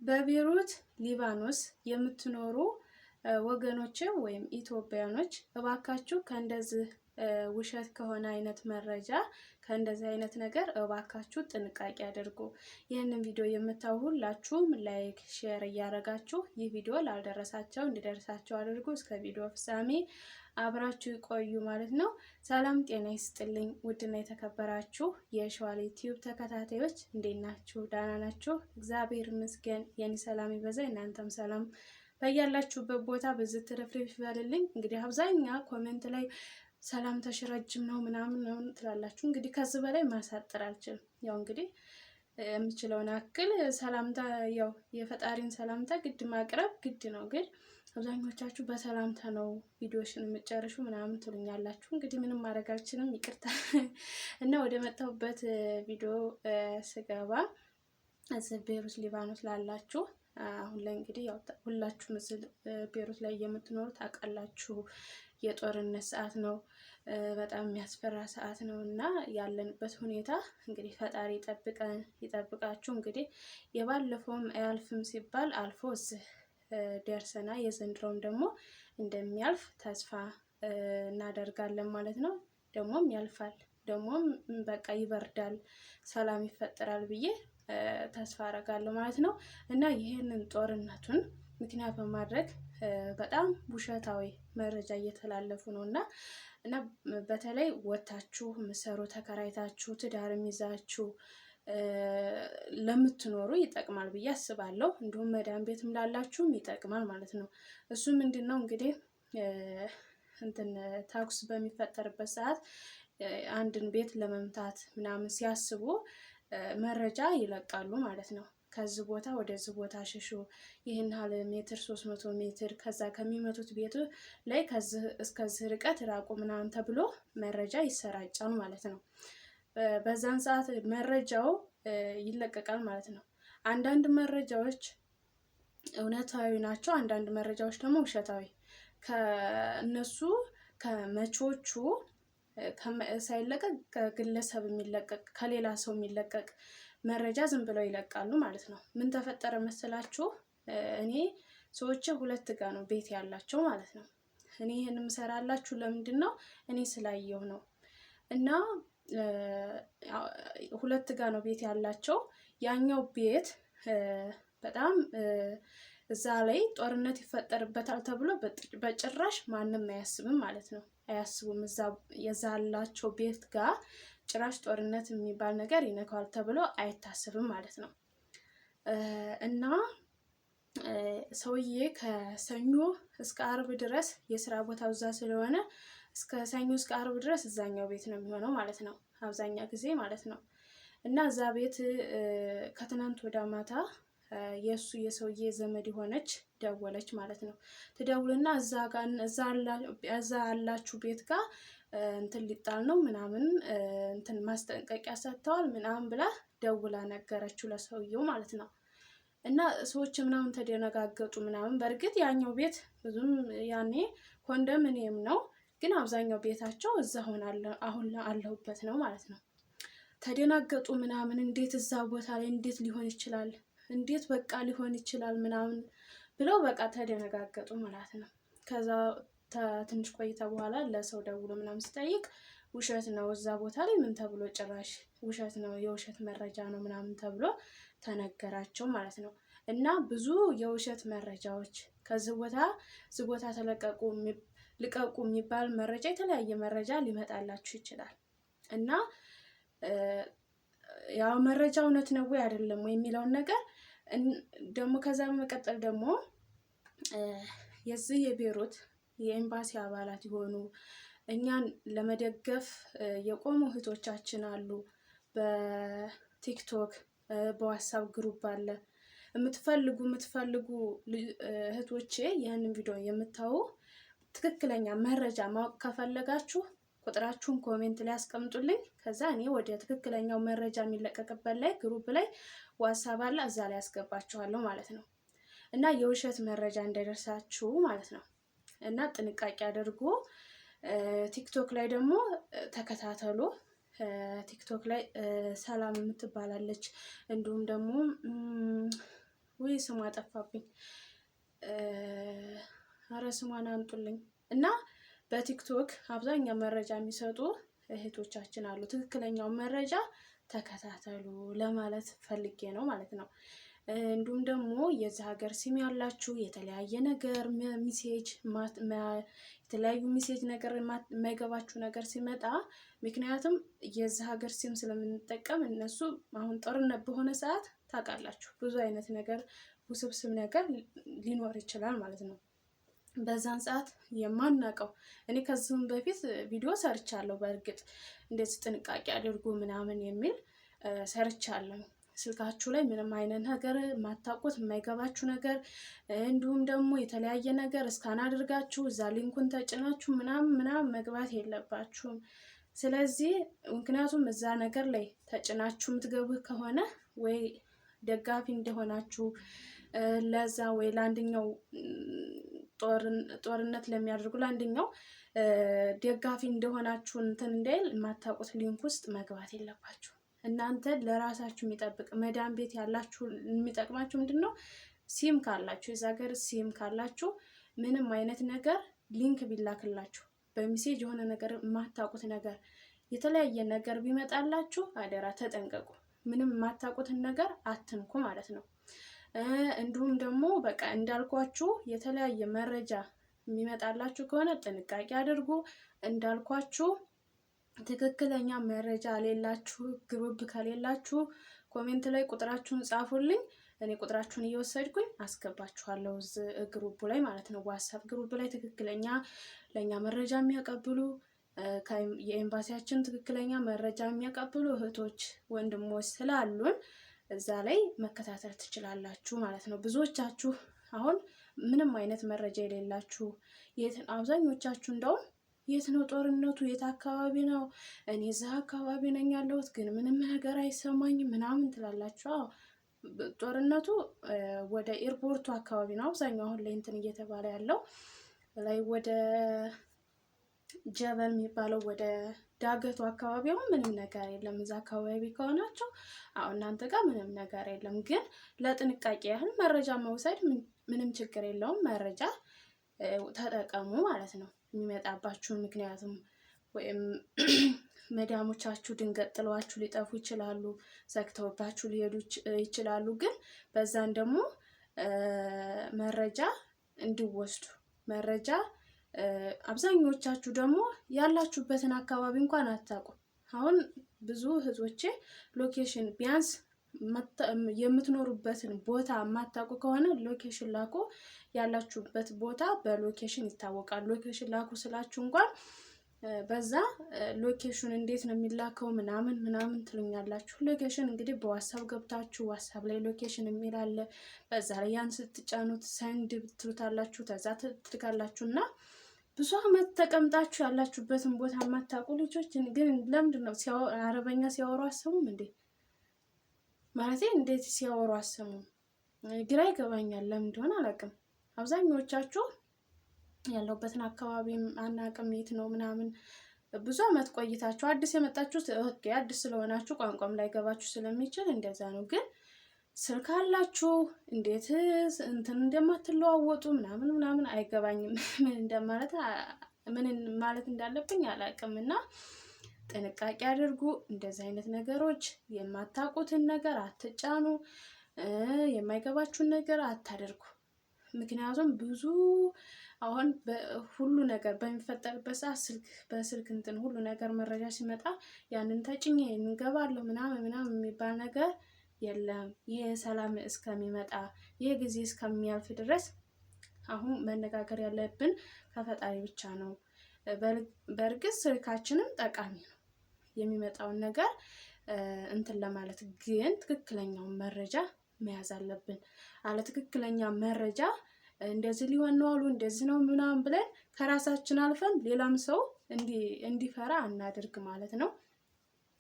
በቤይሩት ሊባኖስ የምትኖሩ ወገኖች ወይም ኢትዮጵያኖች እባካችሁ ከእንደዚህ ውሸት ከሆነ አይነት መረጃ ከእንደዚህ አይነት ነገር እባካችሁ ጥንቃቄ አድርጉ። ይህንን ቪዲዮ የምታዩ ሁላችሁም ላይክ፣ ሼር እያደረጋችሁ ይህ ቪዲዮ ላልደረሳቸው እንዲደርሳቸው አድርጉ። እስከ ቪዲዮ ፍጻሜ አብራችሁ ይቆዩ ማለት ነው። ሰላም ጤና ይስጥልኝ። ውድና የተከበራችሁ የሸዋሌ ቲዩብ ተከታታዮች እንዴት ናችሁ? ደህና ናችሁ? እግዚአብሔር ይመስገን የኔ ሰላም ይበዛ፣ እናንተም ሰላም በያላችሁበት ቦታ በዚህ ትረፍሬፍ ይበልልኝ። እንግዲህ አብዛኛው ኮሜንት ላይ ሰላምታሽ ረጅም ነው ምናምን ነው ትላላችሁ። እንግዲህ ከዚህ በላይ ማሳጠር አልችልም። ያው እንግዲህ የምችለውን አክል ሰላምታ ያው የፈጣሪን ሰላምታ ግድ ማቅረብ ግድ ነው። ግን አብዛኞቻችሁ በሰላምታ ነው ቪዲዮሽን የምጨርሹ ምናምን ትሉኛላችሁ። እንግዲህ ምንም ማድረግ አልችልም፣ ይቅርታ። እና ወደ መጣሁበት ቪዲዮ ስገባ እዚህ ቤይሩት ሊባኖስ ላላችሁ አሁን ላይ እንግዲህ ያው ሁላችሁ ምስል ቤይሩት ላይ የምትኖሩ ታውቃላችሁ። የጦርነት ሰዓት ነው፣ በጣም የሚያስፈራ ሰዓት ነው እና ያለንበት ሁኔታ እንግዲህ ፈጣሪ ይጠብቀን ይጠብቃችሁ። እንግዲህ የባለፈውም አያልፍም ሲባል አልፎ እዚህ ደርሰና የዘንድሮም ደግሞ እንደሚያልፍ ተስፋ እናደርጋለን ማለት ነው። ደግሞም ያልፋል፣ ደግሞም በቃ ይበርዳል፣ ሰላም ይፈጠራል ብዬ ተስፋ አደርጋለሁ ማለት ነው። እና ይህንን ጦርነቱን ምክንያት በማድረግ በጣም ውሸታዊ መረጃ እየተላለፉ ነው እና በተለይ ወታችሁ ምሰሩ ተከራይታችሁ ትዳርም ይዛችሁ ለምትኖሩ ይጠቅማል ብዬ አስባለሁ። እንዲሁም መዳን ቤትም ላላችሁም ይጠቅማል ማለት ነው። እሱ ምንድነው እንግዲህ ታክስ በሚፈጠርበት ሰዓት አንድን ቤት ለመምታት ምናምን ሲያስቡ መረጃ ይለቃሉ ማለት ነው። ከዚህ ቦታ ወደዚህ ቦታ ሽሹ፣ ይህን ያህል ሜትር 300 ሜትር ከዛ ከሚመቱት ቤት ላይ ከዚህ እስከዚህ ርቀት ራቁ ምናምን ተብሎ መረጃ ይሰራጫል ማለት ነው። በዛን ሰዓት መረጃው ይለቀቃል ማለት ነው። አንዳንድ መረጃዎች እውነታዊ ናቸው፣ አንዳንድ መረጃዎች ደግሞ ውሸታዊ። ከእነሱ ከመቾቹ ሳይለቀቅ ከግለሰብ የሚለቀቅ ከሌላ ሰው የሚለቀቅ መረጃ ዝም ብለው ይለቃሉ ማለት ነው። ምን ተፈጠረ መሰላችሁ? እኔ ሰዎች ሁለት ጋ ነው ቤት ያላቸው ማለት ነው። እኔ ይሄን ምሰራላችሁ ለምንድን ነው? እኔ ስላየው ነው። እና ሁለት ጋ ነው ቤት ያላቸው። ያኛው ቤት በጣም እዛ ላይ ጦርነት ይፈጠርበታል ተብሎ በጭራሽ ማንም አያስብም ማለት ነው። አያስቡም። እዛ የዛላቸው ቤት ጋር ጭራሽ ጦርነት የሚባል ነገር ይነካዋል ተብሎ አይታሰብም ማለት ነው። እና ሰውዬ ከሰኞ እስከ አርብ ድረስ የስራ ቦታው እዛ ስለሆነ እስከ ሰኞ እስከ አርብ ድረስ እዛኛው ቤት ነው የሚሆነው ማለት ነው፣ አብዛኛው ጊዜ ማለት ነው። እና እዛ ቤት ከትናንት ወደ ማታ የሱ የሰውዬ ዘመድ የሆነች ደወለች ማለት ነው። ትደውልና እዛ ያላችሁ ቤት ጋር እንትን ሊጣል ነው ምናምን እንትን ማስጠንቀቂያ ሰጥተዋል ምናምን ብላ ደውላ ነገረችው ለሰውየው ማለት ነው። እና ሰዎች ምናምን ተደነጋገጡ ምናምን። በእርግጥ ያኛው ቤት ብዙም ያኔ ኮንዶሚኒየም ነው፣ ግን አብዛኛው ቤታቸው እዛ አሁን አለሁበት ነው ማለት ነው። ተደናገጡ ምናምን። እንዴት እዛ ቦታ ላይ እንዴት ሊሆን ይችላል? እንዴት በቃ ሊሆን ይችላል ምናምን ብለው በቃ ተደነጋገጡ ማለት ነው። ከዛ ትንሽ ቆይታ በኋላ ለሰው ደውሎ ምናምን ሲጠይቅ ውሸት ነው፣ እዛ ቦታ ላይ ምን ተብሎ ጭራሽ ውሸት ነው፣ የውሸት መረጃ ነው ምናምን ተብሎ ተነገራቸው ማለት ነው። እና ብዙ የውሸት መረጃዎች ከዚህ ቦታ ተለቀቁ ልቀቁ የሚባል መረጃ፣ የተለያየ መረጃ ሊመጣላችሁ ይችላል። እና ያው መረጃ እውነት ነው ወይ አይደለም ወይ የሚለውን ነገር ደግሞ ከዛ በመቀጠል ደግሞ የዚህ የቤይሩት የኤምባሲ አባላት የሆኑ እኛን ለመደገፍ የቆሙ እህቶቻችን አሉ። በቲክቶክ በዋትስአፕ ግሩፕ አለ። የምትፈልጉ እህቶቼ ያንን ቪዲዮ የምታዩ ትክክለኛ መረጃ ማወቅ ከፈለጋችሁ ቁጥራችሁን ኮሜንት ላይ አስቀምጡልኝ። ከዛ እኔ ወደ ትክክለኛው መረጃ የሚለቀቅበት ላይ ግሩፕ ላይ ዋትስአፕ አለ፣ እዛ ላይ አስገባችኋለሁ ማለት ነው። እና የውሸት መረጃ እንዳይደርሳችሁ ማለት ነው። እና ጥንቃቄ አድርጉ። ቲክቶክ ላይ ደግሞ ተከታተሉ። ቲክቶክ ላይ ሰላም የምትባላለች፣ እንዲሁም ደግሞ ወይ ስሟ ጠፋብኝ። አረ ስሟን አምጡልኝ። እና በቲክቶክ አብዛኛው መረጃ የሚሰጡ እህቶቻችን አሉ። ትክክለኛውን መረጃ ተከታተሉ ለማለት ፈልጌ ነው ማለት ነው። እንዲሁም ደግሞ የዚህ ሀገር ሲም ያላችሁ የተለያየ ነገር ሚሴጅ የተለያዩ ሚሴጅ ነገር የማይገባችሁ ነገር ሲመጣ፣ ምክንያቱም የዚህ ሀገር ሲም ስለምንጠቀም እነሱ አሁን ጦርነት በሆነ ሰዓት ታውቃላችሁ ብዙ አይነት ነገር ውስብስብ ነገር ሊኖር ይችላል ማለት ነው። በዛን ሰዓት የማናውቀው እኔ ከዚህም በፊት ቪዲዮ ሰርቻለሁ። በእርግጥ እንደዚህ ጥንቃቄ አድርጉ ምናምን የሚል ሰርቻለሁ። ስልካችሁ ላይ ምንም አይነት ነገር ማታውቁት የማይገባችሁ ነገር እንዲሁም ደግሞ የተለያየ ነገር እስካን አድርጋችሁ እዛ ሊንኩን ተጭናችሁ ምናምን መግባት የለባችሁም። ስለዚህ ምክንያቱም እዛ ነገር ላይ ተጭናችሁ የምትገቡ ከሆነ ወይ ደጋፊ እንደሆናችሁ ለዛ ወይ ለአንደኛው ጦርነት ለሚያደርጉ ለአንደኛው ደጋፊ እንደሆናችሁ እንትን እንዳይል የማታውቁት ሊንክ ውስጥ መግባት የለባችሁ። እናንተ ለራሳችሁ የሚጠብቅ መዳን ቤት ያላችሁ የሚጠቅማችሁ ምንድነው? ሲም ካላችሁ የዛ ሀገር ሲም ካላችሁ ምንም አይነት ነገር ሊንክ ቢላክላችሁ በሚሴጅ የሆነ ነገር የማታውቁት ነገር የተለያየ ነገር ቢመጣላችሁ አደራ ተጠንቀቁ። ምንም የማታውቁትን ነገር አትንኩ ማለት ነው። እንዲሁም ደግሞ በቃ እንዳልኳችሁ የተለያየ መረጃ የሚመጣላችሁ ከሆነ ጥንቃቄ አድርጉ። እንዳልኳችሁ ትክክለኛ መረጃ ሌላችሁ ግሩፕ ከሌላችሁ ኮሜንት ላይ ቁጥራችሁን ጻፉልኝ። እኔ ቁጥራችሁን እየወሰድኩኝ አስገባችኋለሁ ግሩፕ ላይ ማለት ነው። ዋትስአፕ ግሩፕ ላይ ትክክለኛ ለኛ መረጃ የሚያቀብሉ የኤምባሲያችን ትክክለኛ መረጃ የሚያቀብሉ እህቶች ወንድሞች ስላሉን እዛ ላይ መከታተል ትችላላችሁ ማለት ነው። ብዙዎቻችሁ አሁን ምንም አይነት መረጃ የሌላችሁ አብዛኞቻችሁ እንደውም የት ነው ጦርነቱ? የት አካባቢ ነው? እኔ እዛ አካባቢ ነኝ ያለሁት ግን ምንም ነገር አይሰማኝም ምናምን ትላላችሁ። ጦርነቱ ወደ ኤርፖርቱ አካባቢ ነው አብዛኛው አሁን ላይ እንትን እየተባለ ያለው ላይ ወደ ጀበል የሚባለው ወደ ዳገቱ አካባቢ አሁን ምንም ነገር የለም። እዛ አካባቢ ከሆናችሁ አሁን እናንተ ጋር ምንም ነገር የለም። ግን ለጥንቃቄ ያህል መረጃ መውሰድ ምንም ችግር የለውም። መረጃ ተጠቀሙ ማለት ነው የሚመጣባችሁን። ምክንያቱም ወይም መዳሞቻችሁ ድንገት ጥለዋችሁ ሊጠፉ ይችላሉ፣ ዘግተውባችሁ ሊሄዱ ይችላሉ። ግን በዛን ደግሞ መረጃ እንዲወስዱ መረጃ አብዛኞቻችሁ ደግሞ ያላችሁበትን አካባቢ እንኳን አታውቁም። አሁን ብዙ እህቶቼ ሎኬሽን ቢያንስ የምትኖሩበትን ቦታ የማታውቁ ከሆነ ሎኬሽን ላኩ። ያላችሁበት ቦታ በሎኬሽን ይታወቃል። ሎኬሽን ላኩ ስላችሁ እንኳን በዛ ሎኬሽን እንዴት ነው የሚላከው ምናምን ትሉኛላችሁ። ሎኬሽን እንግዲህ በዋትስአፕ ገብታችሁ ዋትስአፕ ላይ ሎኬሽን የሚል አለ። በዛ ላይ ያን ስትጫኑት ሰንድ ትሉታላችሁ፣ ተዛ ትልካላችሁና ብዙ አመት ተቀምጣችሁ ያላችሁበትን ቦታ የማታውቁ ልጆች ግን ለምንድን ነው አረበኛ ሲያወሩ አሰሙም እንዴ? ማለት እንዴት ሲያወሩ አሰሙም? ግራ ይገባኛል። ለምን እንደሆነ አላውቅም። አብዛኞቻችሁ ያለውበትን አካባቢ አናውቅም የት ነው ምናምን ብዙ አመት ቆይታችሁ አዲስ የመጣችሁት ኦኬ፣ አዲስ ስለሆናችሁ ቋንቋም ላይ ገባችሁ ስለሚችል እንደዛ ነው። ግን ስልክ አላችሁ እንዴት እንትን እንደማትለዋወጡ ምናምን አይገባኝም። ምን ማለት እንዳለብኝ አላውቅም። እና ጥንቃቄ አድርጉ። እንደዚህ አይነት ነገሮች የማታውቁትን ነገር አትጫኑ፣ የማይገባችሁን ነገር አታደርጉ። ምክንያቱም ብዙ አሁን ሁሉ ነገር በሚፈጠርበት ሰዓት በስልክ እንትን ሁሉ ነገር መረጃ ሲመጣ ያንን ተጭኜ እንገባለሁ ምናምን የሚባል ነገር የለም። ይሄ ሰላም እስከሚመጣ ይሄ ጊዜ እስከሚያልፍ ድረስ አሁን መነጋገር ያለብን ከፈጣሪ ብቻ ነው። በእርግጥ ስልካችንም ጠቃሚ ነው የሚመጣውን ነገር እንትን ለማለት፣ ግን ትክክለኛውን መረጃ መያዝ አለብን። አለ ትክክለኛ መረጃ እንደዚህ ሊሆን ነው አሉ እንደዚህ ነው ምናምን ብለን ከራሳችን አልፈን ሌላም ሰው እንዲፈራ አናድርግ ማለት ነው።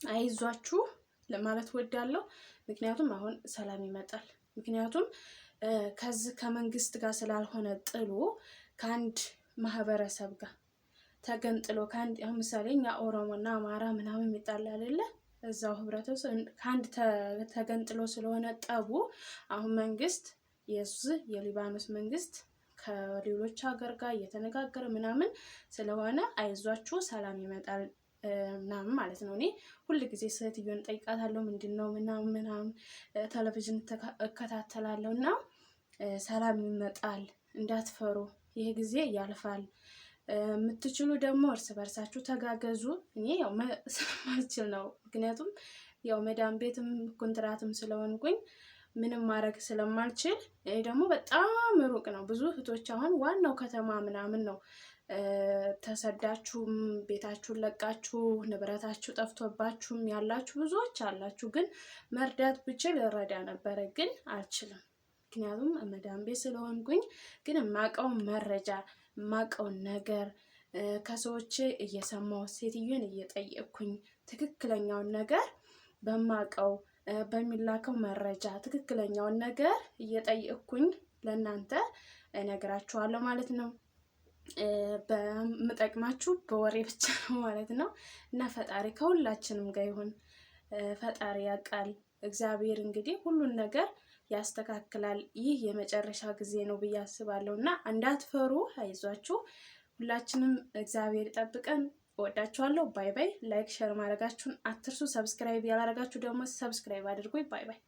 አይዟችሁ ለማለት ወዳለሁ። ምክንያቱም አሁን ሰላም ይመጣል። ምክንያቱም ከዚህ ከመንግስት ጋር ስላልሆነ ጥሉ ከአንድ ማህበረሰብ ጋር ተገንጥሎ ከአንድ አሁን ምሳሌ እኛ ኦሮሞና አማራ ምናምን የሚጣላ አይደለ? እዛው ህብረተሰብ ከአንድ ተገንጥሎ ስለሆነ ጠቡ አሁን መንግስት የዚህ የሊባኖስ መንግስት ከሌሎች ሀገር ጋር እየተነጋገረ ምናምን ስለሆነ አይዟችሁ ሰላም ይመጣል ምናምን ማለት ነው። እኔ ሁል ጊዜ ሴትዮን ጠይቃታለሁ፣ ምንድነው ምናምን ቴሌቪዥን እከታተላለሁ እና ሰላም ይመጣል እንዳትፈሩ፣ ይሄ ጊዜ ያልፋል፣ የምትችሉ ደግሞ እርስ በርሳችሁ ተጋገዙ። እኔ ያው ስለማልችል ነው፣ ምክንያቱም ያው መዳም ቤትም ኮንትራትም ስለሆንኩኝ ምንም ማድረግ ስለማልችል፣ ይሄ ደግሞ በጣም ሩቅ ነው። ብዙ እህቶች አሁን ዋናው ከተማ ምናምን ነው ተሰዳችሁም ቤታችሁን ለቃችሁ ንብረታችሁ ጠፍቶባችሁም ያላችሁ ብዙዎች አላችሁ። ግን መርዳት ብችል እረዳ ነበረ፣ ግን አልችልም። ምክንያቱም መዳም ቤት ስለሆንኩኝ። ግን የማውቀውን መረጃ የማውቀውን ነገር ከሰዎች እየሰማሁ ሴትዮን እየጠየቅኩኝ ትክክለኛውን ነገር በማውቀው በሚላከው መረጃ ትክክለኛውን ነገር እየጠየቅኩኝ ለእናንተ እነግራችኋለሁ ማለት ነው። በምጠቅማችሁ በወሬ ብቻ ነው ማለት ነው። እና ፈጣሪ ከሁላችንም ጋር ይሁን። ፈጣሪ ያውቃል። እግዚአብሔር እንግዲህ ሁሉን ነገር ያስተካክላል። ይህ የመጨረሻ ጊዜ ነው ብዬ አስባለሁ እና እንዳትፈሩ፣ አይዟችሁ። ሁላችንም እግዚአብሔር ይጠብቀን። እወዳችኋለሁ። ባይ ባይ። ላይክ ሸር ማድረጋችሁን አትርሱ። ሰብስክራይብ ያላረጋችሁ ደግሞ ሰብስክራይብ አድርጉኝ። ባይ ባይ።